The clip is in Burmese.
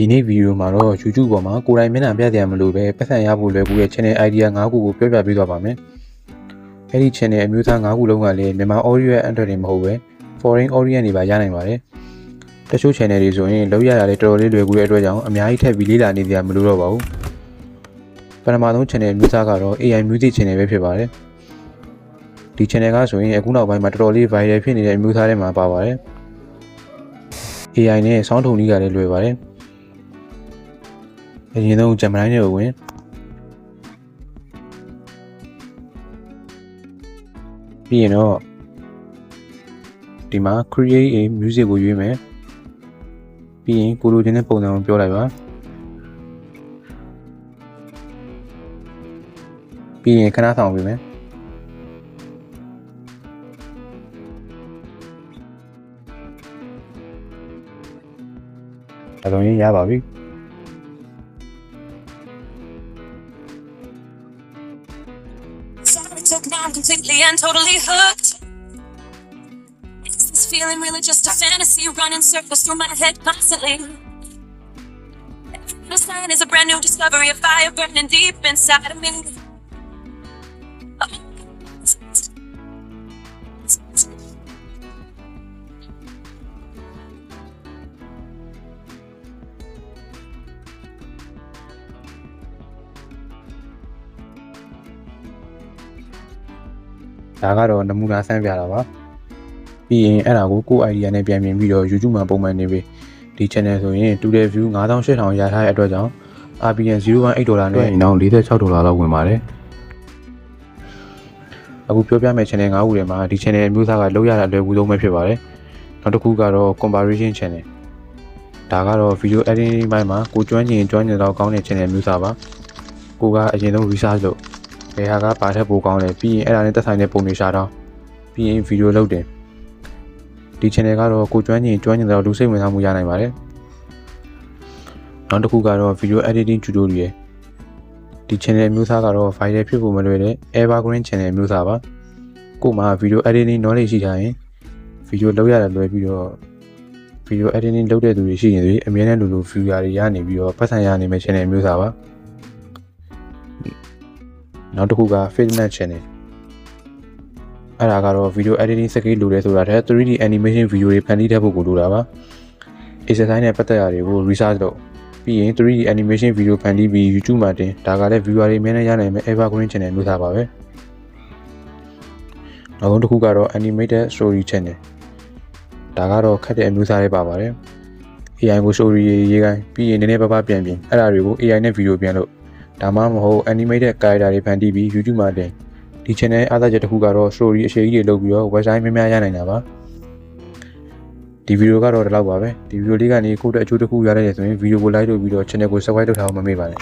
ဒီနေ့ဗီဒီယိုမှာတော့ YouTube ပေါ်မှာကိုယ်တိုင်မျက်နှာပြတယ်မလို့ပဲပတ်စံရဖို့လွယ်ကူတဲ့ channel idea 5ခုကိုပြောပြပေးသွားပါမယ်။အဲဒီ channel အမျိုးသား5ခုလုံးကလည်းမြန်မာ audio ရဲ့ Android တွေမဟုတ်ပဲ foreign audio တွေပါရနိုင်ပါတယ်။တချို့ channel တွေဆိုရင်လောက်ရတာလည်းတော်တော်လေးလွယ်ကူတဲ့အတွက်ကြောင့်အများကြီးထပ်ပြီးလေ့လာနေကြမလို့တော့ပါဘူး။ပထမဆုံး channel မျိုးသားကတော့ AI Music channel ပဲဖြစ်ပါတယ်။ဒီ channel ကဆိုရင်အခုနောက်ပိုင်းမှာတော်တော်လေး viral ဖြစ်နေတဲ့အမျိုးသားတွေမှာပါပါတယ်။ AI နဲ့ sound ထုံနည်းကလည်းလွယ်ပါတယ်။အရင်ဆုံးဂျမ်မိုင်းတွေကိုဝင်ပြီးရင်တော့ဒီမှာ create a music ကိုရွေးမယ်ပြီးရင်ကိုလိုချင်တဲ့ပုံစံကိုပြောလိုက်ပါပြီးရင်ခဏဆောင်ပေးမယ်အလုံးရပါပြီNow I'm completely and totally hooked. Is this feeling really just a fantasy running circles through my head constantly? Every little sign is a brand new discovery, a fire burning deep inside of me.ဒါကတော့နမူနာဆန်းပြတာပါပြီးရင်အဲ့ဒါကိုကို idea နဲ့ပြန်ပြင်ပြီးတော့ YouTube မှာပုံမှန်နေပြီဒီ channel ဆိုရင် total view 9800ရထားတဲ့အတွက်ကြောင့် RPM 0.8 $နဲ့နောက်$46လောက်ဝင်ပါတယ်အခုပြောပြမယ့် channel 5ခုထဲမှာဒီ channel အမျိုးအစားကလောက်ရတာလွယ်ကူဆုံးပဲဖြစ်ပါတယ်နောက်တစ်ခုကတော့ comparison channel ဒါကတော့ video editing ဘက်မှာကိုကျွမ်းကျင်တော့ကောင်းတဲ့ channel မျိုးစားပါကိုကအရင်ဆုံး research လုပ်ဘယ်ဟာကပါထက်ပိုကောင်းလဲပြီးရင်အဲ့ဒါနဲ့သက်ဆိုင်တဲ့ပုံတွေရှာတော့ပြီးရင်ဗီဒီယိုလုပ်တယ်ဒီ channel ကတော့ကိုကျွမ်းကျင်တော့လူစိတ်ဝင်စားမှုရနိုင်ပါတယ်နောက်တစ်ခုကတော့ video editing tutorial ဒီ channel မျိုးစားကတော့ viral ဖြစ်ဖို့မလွယ်တဲ့ evergreen channel မျိုးစားပါကိုမှ video editing knowledge ရှိထားရင် video လုပ်ရတယ်လွယ်ပြီးတော့ video editing လုပ်တဲ့သူတွေရှိရင်တွေအများနဲ့လူ viewer တွေရနေပြီးတော့ပတ်စံရနိုင်မယ့် channel မျိုးစားပါနောက်တစ်ခုက fitness channel အဲ့ဒါကတော့ video editing skill လိုတယ်ဆိုတာထက် 3D animation video တွေဖန်တီးတတ်ဖို့ကိုလိုတာပါ exercise နဲ့ပတ်သက်ရာတွေကို research လုပ်ပြီးရင် 3D animation video ဖန်တီးပြီး YouTube မှာတင်ဒါကလည်း viewer တွေအများနဲ့ရနိုင်မယ့် evergreen channel မျိုးသားပါပဲနောက်ဆုံးတစ်ခုကတော့ animated story channel ဒါကတော့ခက်တဲ့အမျိုးသားတွေပါပါတယ် AI ကို story ရေးခိုင်းပြီးရင်နည်းနည်းပါးပါးပြန်ပြင်အဲ့ဒါတွေကို AI နဲ့ video ပြန်လို့ဒါမှမဟုတ် animated character တွေဖန်တီးပြီး YouTube မှာတင်ဒီ channel အားသာချက်တစ်ခုကတော့ story အရှိကြီးတွေလုပ်ပြီးတော့ website များများရနိုင်တာပါဒီဗီဒီယိုကတော့ဒီလောက်ပါပဲဒီဗီဒီယိုလေးကနေကိုယ့်အတွက်အကျိုးတစ်ခုရတဲ့ဆိုရင်ဗီဒီယိုကို like လုပ်ပြီးတော့ channel ကို subscribe လုပ်ထားအောင်မမေ့ပါနဲ့